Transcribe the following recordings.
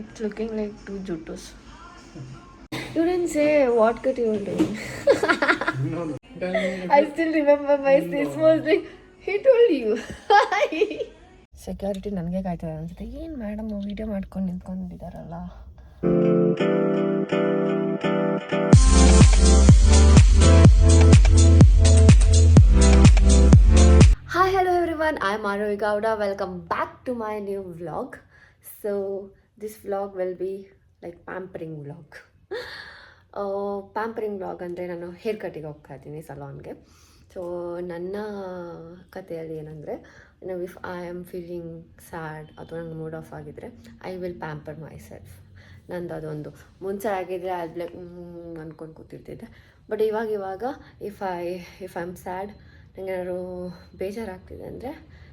It's looking like two juttus. You didn't say what cut you were doing. No. I still remember my sis was like, he told you. Security ನನಗೆ ಕಾಯ್ತದೆ ಅನ್ಸುತ್ತೆ. ಏನು madam video ಮಾಡ್ಕೊಂಡು ನಿಂತ್ಕೊಂಡಿದ್ದಾರಲ್ಲ. Hi, hello everyone. I'm Arohi Gowda. Welcome back to my new vlog. So this vlog will be like pampering vlog. Pampering vlog ಅಂದರೆ ನಾನು hair ಕಟ್ಟಿಗೆ ಹೋಗ್ತಾ ಇದ್ದೀನಿ ಸಲಾನ್ಗೆ. ಸೊ ನನ್ನ ಕಥೆಯಲ್ಲಿ ಏನಂದರೆ, if I am feeling sad ಅಥವಾ ನಂಗೆ ಮೂಡ್ ಆಫ್ ಆಗಿದ್ದರೆ I will pamper myself. ನಂದು ಅದೊಂದು ಮುಂಚೆ ಆಗಿದ್ದರೆ ಅಲ್ಲಿ ಅಂದ್ಕೊಂಡು ಕೂತಿರ್ತಿದ್ದೆ. ಬಟ್ ಇವಾಗ ಇಫ್ ಐ ಆಮ್ ಸ್ಯಾಡ್, ನನಗೆ ಏನಾದ್ರು ಬೇಜಾರಾಗ್ತಿದೆ ಅಂದರೆ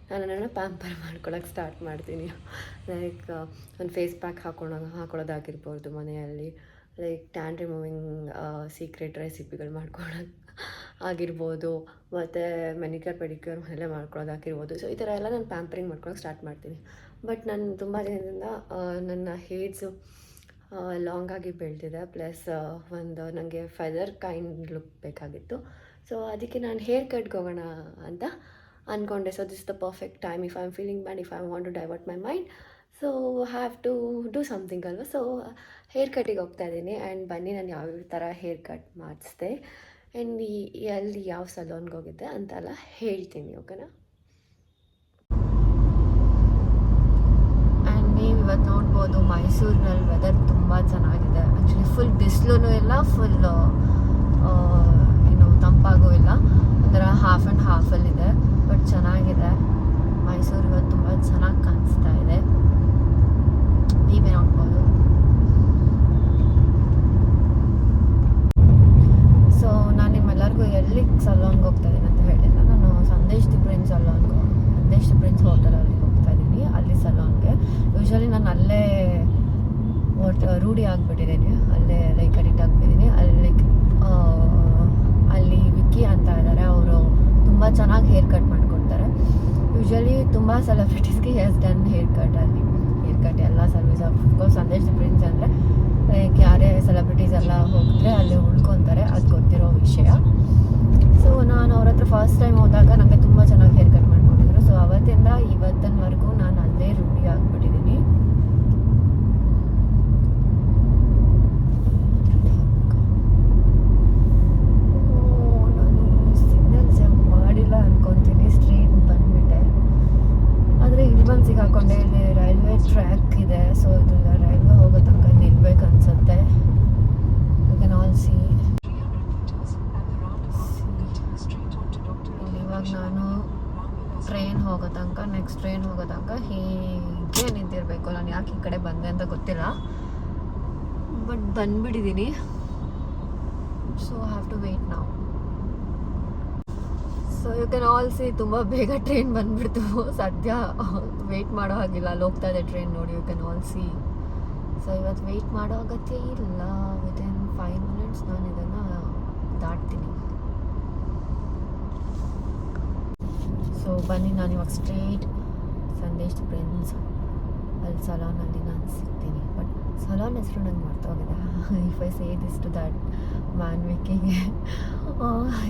ನಾನು ನನ್ನನ್ನು ಪ್ಯಾಂಪರ್ ಮಾಡ್ಕೊಳಕ್ಕೆ ಸ್ಟಾರ್ಟ್ ಮಾಡ್ತೀನಿ. ಲೈಕ್ ಒಂದು ಫೇಸ್ ಪ್ಯಾಕ್ ಹಾಕೊಳ್ಳೋದಾಗಿರ್ಬೋದು ಮನೆಯಲ್ಲಿ, ಲೈಕ್ ಟ್ಯಾನ್ ರಿಮೂವಿಂಗ್ ಸೀಕ್ರೆಟ್ ರೆಸಿಪಿಗಳು ಮಾಡ್ಕೊಳ್ಳೋದು ಆಗಿರ್ಬೋದು, ಮತ್ತು ಮೆನಿಕ್ಯೂರ್ ಪೆಡಿಕ್ಯೂರ್ ಮನೆಯಲ್ಲೇ ಮಾಡ್ಕೊಳ್ಳೋದಾಗಿರ್ಬೋದು. ಸೊ ಈ ಥರ ಎಲ್ಲ ನಾನು ಪ್ಯಾಂಪರಿಂಗ್ ಮಾಡ್ಕೊಳ್ಳೋಕೆ ಸ್ಟಾರ್ಟ್ ಮಾಡ್ತೀನಿ. ಬಟ್ ನಾನು ತುಂಬ ದಿನದಿಂದ ನನ್ನ ಹೇರ್ಸು ಲಾಂಗ್ ಆಗಿ ಬೆಳೆದಿದೆ, ಪ್ಲಸ್ ಒಂದು ನನಗೆ ಫೆದರ್ ಕೈಂಡ್ ಲುಕ್ ಬೇಕಾಗಿತ್ತು. ಸೊ ಅದಕ್ಕೆ ನಾನು ಹೇರ್ ಕಟ್ಗೆ ಹೋಗೋಣ ಅಂತ ಅಂದ್ಕೊಂಡೆ. So this the perfect time if I am feeling bad, if I want to divert my mind, so have to do something ಅಲ್ವಾ. ಸೊ ಹೇರ್ ಕಟ್ಟಿಗೆ ಹೋಗ್ತಾ ಇದ್ದೀನಿ. ಆ್ಯಂಡ್ ಬನ್ನಿ ನಾನು ಯಾವ ಥರ ಹೇರ್ ಕಟ್ ಮಾಡಿಸ್ದೆ ಆ್ಯಂಡ್ ಎಲ್ಲಿ ಯಾವ ಸಲೂನ್ಗೆ ಹೋಗಿದ್ದೆ ಅಂತೆಲ್ಲ ಹೇಳ್ತೀನಿ, ಓಕೆನಾ. ಆ್ಯಂಡ್ ನೀವು ಇವತ್ತು ನೋಡ್ಬೋದು ಮೈಸೂರಿನಲ್ಲಿ ವೆದರ್ ತುಂಬ ಚೆನ್ನಾಗಿದೆ. ಆ್ಯಕ್ಚುಲಿ ಫುಲ್ ಬಿಸಿಲೂ ಇಲ್ಲ, ಫುಲ್ ಏನು ತಂಪಾಗೂ ಇಲ್ಲ, ಒಂಥರ ಹಾಫ್ ಆ್ಯಂಡ್ ಹಾಫಲ್ಲಿದೆ. ಬಟ್ ಚೆನ್ನಾಗಿದೆ. ಮೈಸೂರು ಇವತ್ತು ತುಂಬ ಚೆನ್ನಾಗಿ ಕಾಣಿಸ್ತಾ ಇದೆ, ನೀವೇ ನೋಡ್ಬೋದು. ಸೊ ನಾನು ನಿಮ್ಮೆಲ್ಲರಿಗೂ ಎಲ್ಲಿ ಸಲೂನ್ಗೆ ಹೋಗ್ತಾ ಇದ್ದೀನಿ ಅಂತ ಹೇಳಿಲ್ಲ. ನಾನು ಸಂದೇಶ್ ದಿ ಪ್ರಿನ್ಸ್ ಹೋಟೆಲಲ್ಲಿ ಹೋಗ್ತಾ ಇದ್ದೀನಿ, ಅಲ್ಲಿ ಸಲೂನ್ಗೆ. ಯೂಶ್ವಲಿ ನಾನು ಅಲ್ಲೇ ರೂಢಿ ಆಗಿಬಿಟ್ಟಿದ್ದೀನಿ, ಅಲ್ಲೇ ಲೈಕ್ ಅಡಿಕ್ಟ್ ಆಗಿಬಿಟ್ಟಿದ್ದೀನಿ. ಅಲ್ಲಿ ವಿಕ್ಕಿ ಅಂತ ಇದ್ದಾರೆ, ಅವರು ತುಂಬ ಚೆನ್ನಾಗಿ ಹೇರ್ ಕಟ್ ಮಾಡಿಕೊಡ್ತಾರೆ. ಯೂಶ್ವಲಿ ತುಂಬ ಸೆಲೆಬ್ರಿಟೀಸ್ಗೆ ಹೆಸ್ ಡನ್ ಹೇರ್ ಕಟ್ ಎಲ್ಲ service. Of course Sandesh the prince ಅಂದರೆ ಲೈಕ್ ಯಾರೇ ಸೆಲೆಬ್ರಿಟೀಸ್ ಎಲ್ಲ ಹೋಗಿದ್ರೆ ಅಲ್ಲಿ ಉಳ್ಕೊತಾರೆ, ಅದು ಗೊತ್ತಿರೋ ವಿಷಯ. ಸೊ ನಾನು ಅವ್ರ ಹತ್ರ ಫಸ್ಟ್ ಟೈಮ್ ಹೋದಾಗ ನನಗೆ ತುಂಬ ಚೆನ್ನಾಗಿ ಹೇರ್ ಕಟ್ ಮಾಡ್ಕೊಂಡಿದ್ರು. ಸೊ ಅವತ್ತಿಂದ ಇವತ್ತಿನವರೆಗೂ ನಾನು ಅಲ್ಲೇ ರೂಢಿ ಆಗಿಬಿಟ್ಟಿದ್ದೀನಿ. ನಾನು ಸಿಗ್ನಲ್ ಜಂಪ್ ಮಾಡಿಲ್ಲ ಅನ್ಕೊತೀನಿ, ಸ್ಟ್ರೇಟ್ ಬಂದುಬಿಟ್ಟೆ. ಆದರೆ ಇಲ್ಲಿ ಬಂದು ಸಿಗಾಕೊಂಡೆ. ಇಲ್ಲಿ ರೈಲ್ವೆ ಟ್ರ್ಯಾಕ್ ಇದೆ, ಸೊ ಇದರಿಂದ ರೈಲ್ವೆ ಹೋಗೋ ತನಕ ನಿಲ್ಬೇಕು ಅನ್ಸುತ್ತೆ. You can all see. ಇವಾಗ ನಾನು ಟ್ರೈನ್ ಹೋಗೋ ತನಕ, ನೆಕ್ಸ್ಟ್ ಟ್ರೈನ್ ಹೋಗೋ ತನಕ ಹೀಗೆ ನಿಂತಿರಬೇಕು. ನಾನು ಯಾಕೆ ಈ ಕಡೆ ಬಂದೆ ಅಂತ ಗೊತ್ತಿಲ್ಲ, ಬಟ್ ಬಂದ್ಬಿಟ್ಟಿದ್ದೀನಿ. ಸೊ ಹ್ಯಾವ್ ಟು ವೇಟ್ ನಾವು. So you can all see, ತುಂಬ ಬೇಗ ಟ್ರೈನ್ ಬಂದುಬಿಡ್ತು. ಸದ್ಯ ವೆಯ್ಟ್ ಮಾಡೋ ಹಾಗಿಲ್ಲ, ಅಲ್ಲಿ ಹೋಗ್ತಾ ಇದೆ ಟ್ರೈನ್ ನೋಡಿ, you can all see. So ಇವತ್ತು ವೆಯ್ಟ್ ಮಾಡೋ ಅಗತ್ಯ ಇಲ್ಲ. ವಿತಿನ್ 5 minutes ನಾನು ಇದನ್ನು ದಾಟ್ತೀನಿ. ಸೊ ಬನ್ನಿ, ನಾನು ಇವಾಗ ಸ್ಟ್ರೇಟ್ ಸಂದೇಶ್ ದಿ ಪ್ರಿನ್ಸ್ ಅಲ್ಲಿ ಸಲೂನಲ್ಲಿ ನಾನು ಸಿಗ್ತೀನಿ. ಬಟ್ ಸಲೂನ್ ಹೆಸರು ನಂಗೆ ಮರ್ತೋಗಿದೆ. If I say this to that man ವಿಕ್ಕಿಗೆ,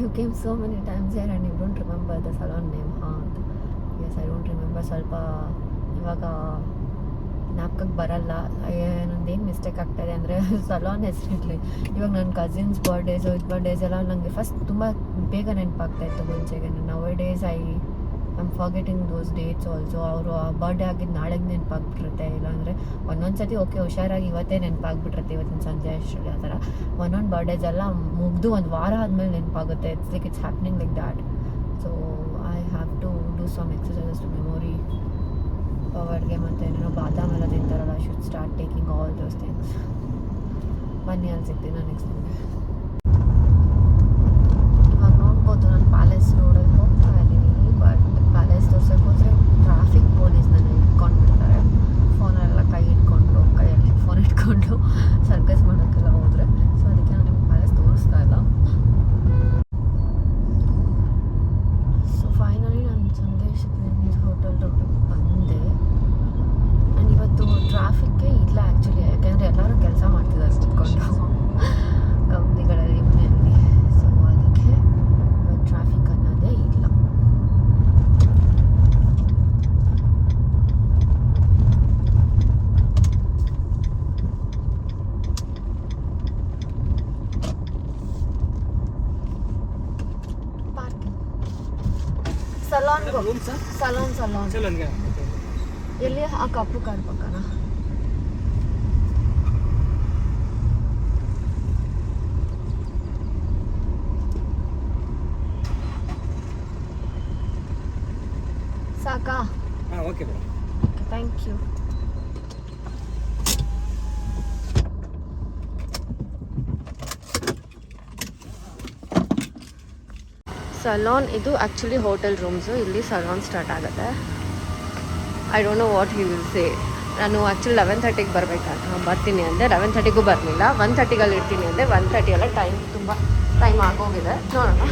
you came so many times here and you don't remember the salon name. ಅಂತ ಎಸ್, ಐ ಡೋಂಟ್ ರಿಮೆಂಬರ್. ಸ್ವಲ್ಪ ಇವಾಗ ಜ್ಞಾಪಕಕ್ಕೆ ಬರಲ್ಲ. ನಂದೇನು ಮಿಸ್ಟೇಕ್ ಆಗ್ತಾಯಿದೆ ಅಂದರೆ ಸಲೂನ್ ಹೆಸರಿರಲಿ. ಇವಾಗ ನನ್ನ ಕಸಿನ್ಸ್ ಬರ್ಡೇಸ್ ಎಲ್ಲ ನನಗೆ ಫಸ್ಟ್ ತುಂಬ ಬೇಗ ನೆನಪಾಗ್ತಾಯಿತ್ತು ಮುಂಚೆಗೆ. Now days I am forgetting those dates also. ಅವರು ಬರ್ಡೇ ಆಗಿದ್ದು ನಾಳೆಗೆ ನೆನಪಾಗ್ಬಿಟ್ಟಿರುತ್ತೆ, ಇಲ್ಲಾಂದರೆ ಒಂದೊಂದು ಸತಿ ಓಕೆ ಹುಷಾರಾಗಿ ಇವತ್ತೇ ನೆನಪಾಗ್ಬಿಟ್ಟಿರುತ್ತೆ, ಇವತ್ತಿನ ಸಂಜೆ ಅಷ್ಟರಲ್ಲಿ. ಆ ಥರ ಒಂದೊಂದು ಬರ್ಡೇಸ್ ಎಲ್ಲ ಮುಗಿದು ಒಂದು ವಾರ ಆದಮೇಲೆ ನೆನಪಾಗುತ್ತೆ. It's happening like that. So I have to do some exercises to memory ಪವರ್ಗೆ. ಮತ್ತು ಏನೇನೋ ಬಾದಾಮ್ ಎಲ್ಲ ತಿಂತಾರಲ್ಲ, I should start taking all those things. ಬನ್ನಿ ಅಲ್ಲಿ ಸಿಗ್ತೀನಿ ನಾನು ನೆಕ್ಸ್ಟ್ ನಿಮಗೆ. ಇವಾಗ ನೋಡ್ಬೋದು ನಾನು ಪ್ಯಾಲೇಸ್ ರೋಡಲ್ಲಿ ಹೋಗ್ತಾ ಇದ್ದೀನಿ. ಬಟ್ ಪ್ಯಾಲೇಸ್ ತೋರ್ಸಕ್ಕೆ ಹೋದರೆ ಟ್ರಾಫಿಕ್ ಪೊಲೀಸ್ ನನ್ನ ಇಟ್ಕೊಂಡ್ಬಿಡ್ತಾರೆ. ಫೋನೆಲ್ಲ ಕೈಯಲ್ಲಿ ಫೋನ್ ಇಟ್ಕೊಂಡು ಸರ್ಕಸ್ ಮಾಡೋಕ್ಕೆಲ್ಲ ಹೋದರೆ. ಸೊ ಅದಕ್ಕೆ ನಾನು ನಿಮ್ಗೆ ಪ್ಯಾಲೇಸ್ ತೋರಿಸ್ತಾ ಇಲ್ಲ. ಸೊ ಫೈನಲಿ ನಾನು ಸಂದೇಶ್ ಪ್ರಿನ್ಸ್ ಹೋಟೆಲ್ ಬಂದೆ. ಆ್ಯಂಡ್ ಇವತ್ತು ಟ್ರಾಫಿಕ್ಕೇ ಇಲ್ಲ ಆ್ಯಕ್ಚುಲಿ. ಸಲಾನ್ಗೆ ರೂಮ್ ಸರ್ ಸಲಾನ್ ಚಲೋನ್ಗೆ ಎಲ್ಲಿ ಆ ಕಪ್ಪು ಕಾರ್ ಪಕ್ಕನ ಸಾಕಾ? ಹಾಂ okay madam. Thank you. Salon ಇದು ಆ್ಯಕ್ಚುಲಿ ಹೋಟೆಲ್ ರೂಮ್ಸು. ಇಲ್ಲಿ ಸಲಾನ್ ಸ್ಟಾರ್ಟ್ ಆಗುತ್ತೆ. I don't know what he will say. ನಾನು ಆ್ಯಕ್ಚುಲಿ 11:30ಗೆ ಬರ್ತೀನಿ ಅಂದೆ. 11:30ಗೂ ಬರಲಿಲ್ಲ. 1:30ಗಲ್ಲಿ ಇರ್ತೀನಿ ಅಂದೆ. 1:30 ಎಲ್ಲ ತುಂಬ ಟೈಮ್ ಆಗೋಗಿದೆ. ನೋಡೋಣ.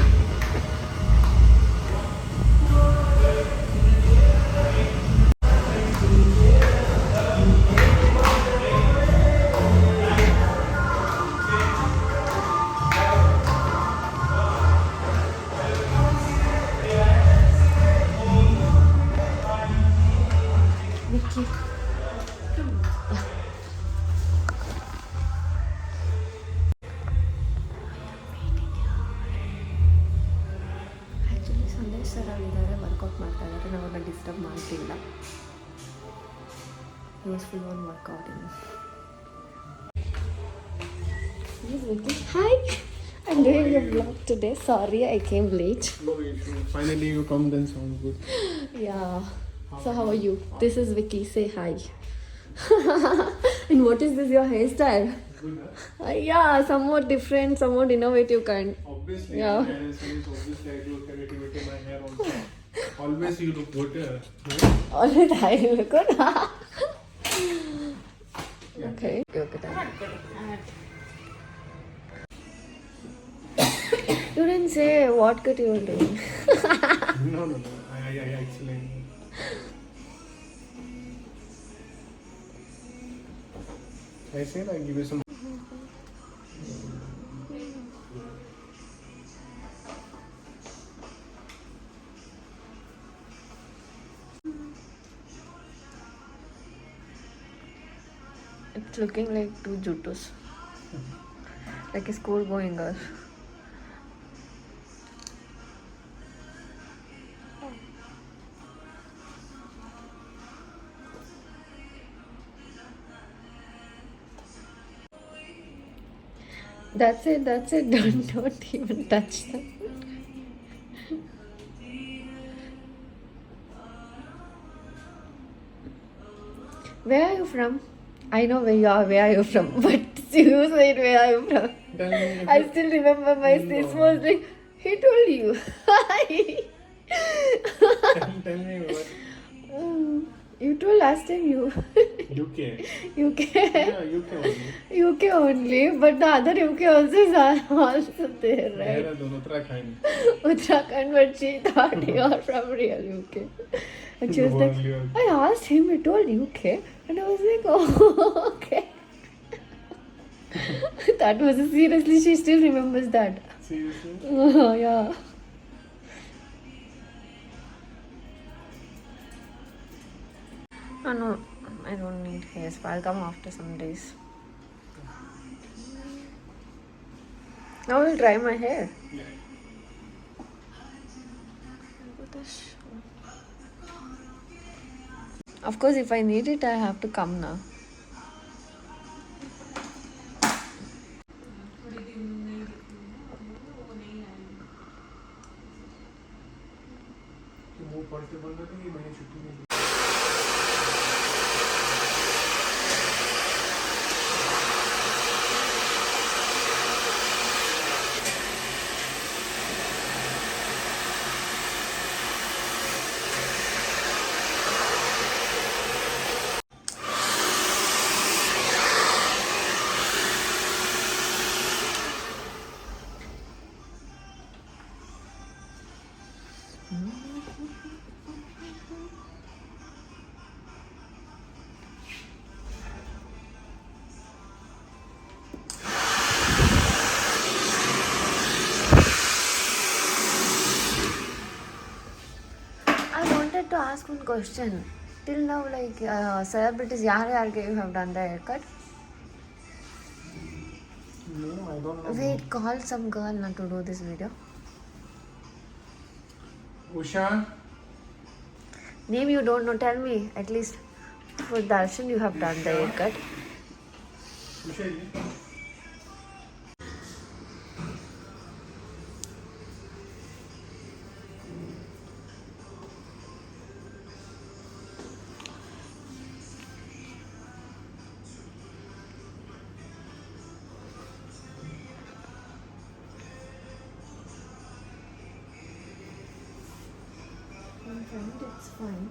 ಆ್ಯಕ್ಚುಲಿ ಸಂದೇಶ್ ಸರ್ ಆಗಿದ್ದಾರೆ, ವರ್ಕೌಟ್ ಮಾಡ್ತಾ ಇದ್ದಾರೆ. ನಾವು ಅವ್ರನ್ನ ಡಿಸ್ಟರ್ಬ್ ಮಾಡ್ತಿಲ್ಲ. Useful one workout in. Hi, I'm doing a vlog today. Sorry, I came late. No issue. Finally, you come, then sounds good. Yeah. So how are you? This is Vicky. Say hi. And what is this? Your hairstyle? Good, huh? Yeah, somewhat different, somewhat innovative kind. Obviously, Yeah. obviously I do creativity in my hair also. Always you look good. Right? Always I look good. Okay. Okay. You didn't say what cut you were doing. No. I actually. I said I give you some. It's looking like two juttus. Like a school going girl. That's it. Don't even touch them. Where are you from? I know where you are. Where are you from? But you said where are you from? Tell me. I still remember my sis was like, he told you. Tell me what. You told last time you. UK. UK. Yeah, UK only. UK only, but the other UK also is also there, right? Dehradun, Uttarakhand. Uttarakhand, but she thought you are from real UK. And she was No, like, only I asked him, he told UK. And I was like, oh, okay. That was seriously, she still remembers that. Seriously? Yeah. Oh, no, I don't need hair spa. I'll come after some days. Now I'll dry my hair. Yeah. Of course, if I need it, I have to come now. वो पढ़ते बोल रहे थे कि मैंने छुट्टी नहीं ली. To ask one question. Till now, like celebrities, yaar you have done the haircut? No, I don't know. Wait, call some girl not to do this video. Usha, Name you don't know, tell me. At least for Darshan you have done the haircut. It's fine.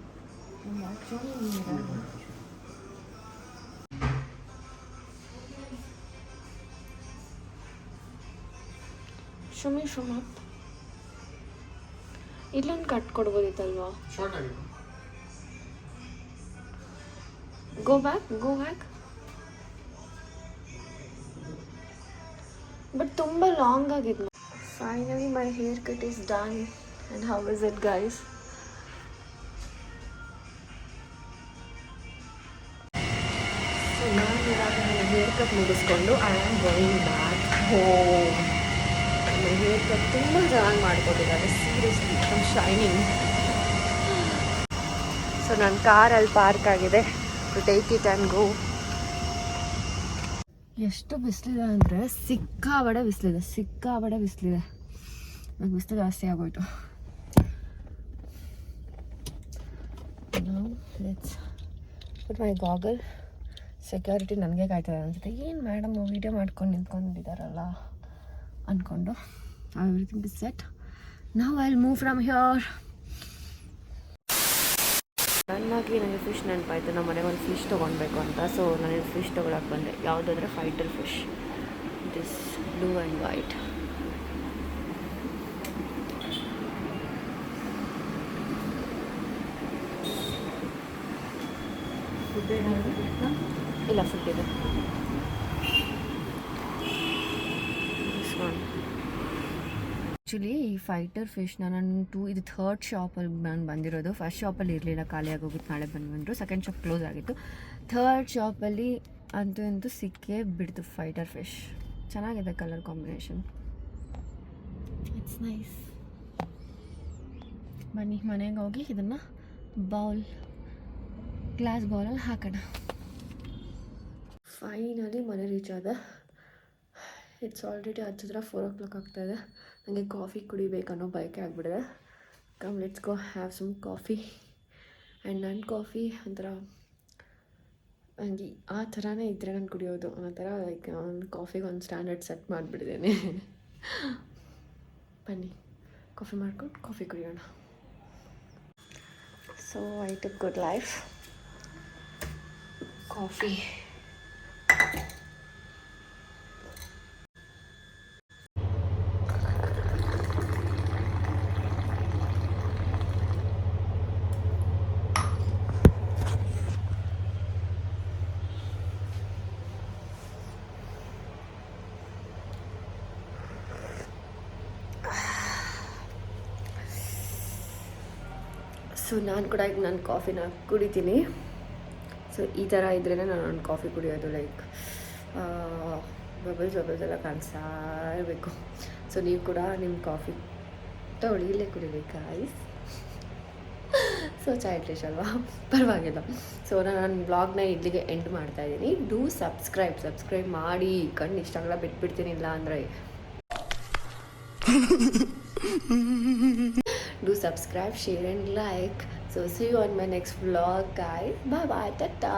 Show me. ಇಲ್ಲೊಂದು cut ಕೊಡ್ಬೋದಿತ್ತಲ್ವಾ? Short ಆಗಿದೆ. Go back. But ತುಂಬಾ long ಆಗಿದೆ. Finally my haircut is done. And how is it, guys? So ನಾನು ಇವಾಗ ನನ್ನ haircut ಮುಗಿಸ್ಕೊಂಡು I am going back home. ನನ್ನ haircut ತುಂಬ ಚೆನ್ನಾಗಿ ಮಾಡ್ಕೊಟ್ಟಿದ್ದಾರೆ, ಸೀರಿಯಸ್ಲಿ ಐ ಶೈನಿಂಗ್. ಸೊ ನನ್ನ ಕಾರಲ್ಲಿ ಪಾರ್ಕ್ ಆಗಿದೆ, to take it and go. ಎಷ್ಟು ಬಿಸಿಲಿದೆ ಅಂದರೆ ಸಿಕ್ಕಾಬಡೆ ಬಿಸಿಲಿದೆ. ನಂಗೆ ಬಿಸಿಲು ಜಾಸ್ತಿ ಆಗೋಯ್ತು. Let's put my goggle. Security ನನಗೆ ಕಾಯ್ತದೆ ಅನ್ಸುತ್ತೆ, ಏನು ಮೇಡಮ್ ವೀಡಿಯೋ ಮಾಡ್ಕೊಂಡು ನಿಂತ್ಕೊಂಡಿದ್ದಾರಲ್ಲ ಅಂದ್ಕೊಂಡು. Everything is set. Now I will move from here. ನನಗೆ ಫಿಶ್ ನೆನಪಾಯ್ತು, ನಮ್ಮ ಮನೆಗೆ ಒಂದು ಫಿಶ್ ತೊಗೊಳ್ಬೇಕು ಅಂತ. ಸೊ ನನಗೆ ಫಿಶ್ ತೊಗೊಳಕ್ಕೆ ಬಂದೆ. ಯಾವುದಾದ್ರೆ fighter fish, it is blue and white. ಇಲ್ಲ, ಫುಡ್ ಇದೆ. ಆ್ಯಕ್ಚುಲಿ ಈ ಫೈಟರ್ ಫಿಶ್ನ ಇದು ಥರ್ಡ್ ಶಾಪಲ್ಲಿ ನಾನು ಬಂದಿರೋದು. ಫಸ್ಟ್ ಶಾಪಲ್ಲಿ ಇರಲಿಲ್ಲ, ಖಾಲಿ ಆಗೋಗಿತ್ತು. ನಾಳೆ ಬಂದರು. ಸೆಕೆಂಡ್ ಶಾಪ್ ಕ್ಲೋಸ್ ಆಗಿತ್ತು. ಥರ್ಡ್ ಶಾಪಲ್ಲಿ ಅಂತೂ ಸಿಕ್ಕೇ ಬಿಡ್ತು ಫೈಟರ್ ಫಿಶ್. ಚೆನ್ನಾಗಿದೆ ಕಲರ್ ಕಾಂಬಿನೇಷನ್, ಇಟ್ಸ್ ನೈಸ್. ಬನ್ನಿ ಮನೆಗೆ ಹೋಗಿ ಇದನ್ನು ಗ್ಲಾಸ್ ಬೌಲಲ್ಲಿ ಹಾಕೋಣ. ಫೈನಲಿ ಮನೆ ರೀಚ್ ಆದ. ಇಟ್ಸ್ ಆಲ್ರೆಡಿ ಹತ್ತಿರ 4 o'clock ಆಗ್ತಾಯಿದೆ. ನನಗೆ ಕಾಫಿ ಕುಡಿಬೇಕನ್ನೋ ಬಯಕೆ ಆಗಿಬಿಡಿದೆ. Come let's go have some coffee. And ನನ್ನ ಕಾಫಿ ಒಂಥರ ಹಂಗೆ ಆ ಥರನೇ ಇದ್ದರೆ ನಾನು ಕುಡಿಯೋದು. ಆ ಥರ ಲೈಕ್ ಒಂದು ಕಾಫಿಗೆ ಒಂದು ಸ್ಟ್ಯಾಂಡರ್ಡ್ ಸೆಟ್ ಮಾಡಿಬಿಟ್ಟಿದ್ದೇನೆ. ಬನ್ನಿ ಕಾಫಿ ಮಾಡ್ಕೊಂಡು ಕಾಫಿ ಕುಡಿಯೋಣ. So I took good life coffee. So ನಾನು ಕೂಡ ಈಗ ನನ್ನ ಕಾಫಿನ ಕುಡಿತೀನಿ. ಸೊ ಈ ಥರ ಇದ್ರೇ ನಾನು ಒಂದು ಕಾಫಿ ಕುಡಿಯೋದು, ಲೈಕ್ ಬಬಲ್ಸ್ ಎಲ್ಲ ಕಾಣಿಸ್ತಾ ಇರಬೇಕು. ಸೊ ನೀವು ಕೂಡ ನಿಮ್ಮ ಕಾಫಿ ತಗೊಳ್ಳಿ, ಇಲ್ಲೇ ಕುಡಿಬೇಕಾ ಐಸ್. ಸೊ ಚೈಲ್ಡಿಶ್ ಅಲ್ವಾ, ಪರವಾಗಿಲ್ಲ. ಸೊ ನಾನು ಬ್ಲಾಗ್ನ ಇಲ್ಲಿಗೆ ಎಂಡ್ ಮಾಡ್ತಾಯಿದ್ದೀನಿ. ಡೂ ಸಬ್ಸ್ಕ್ರೈಬ್ ಮಾಡಿ. ಕಣ್ಣು ಇಷ್ಟ ಆಗಲ್ಲ ಬಿಟ್ಬಿಡ್ತೀನಿ, ಇಲ್ಲ ಅಂದರೆ do subscribe, share and like. So see you on my next vlog, guys. Bye bye, tata.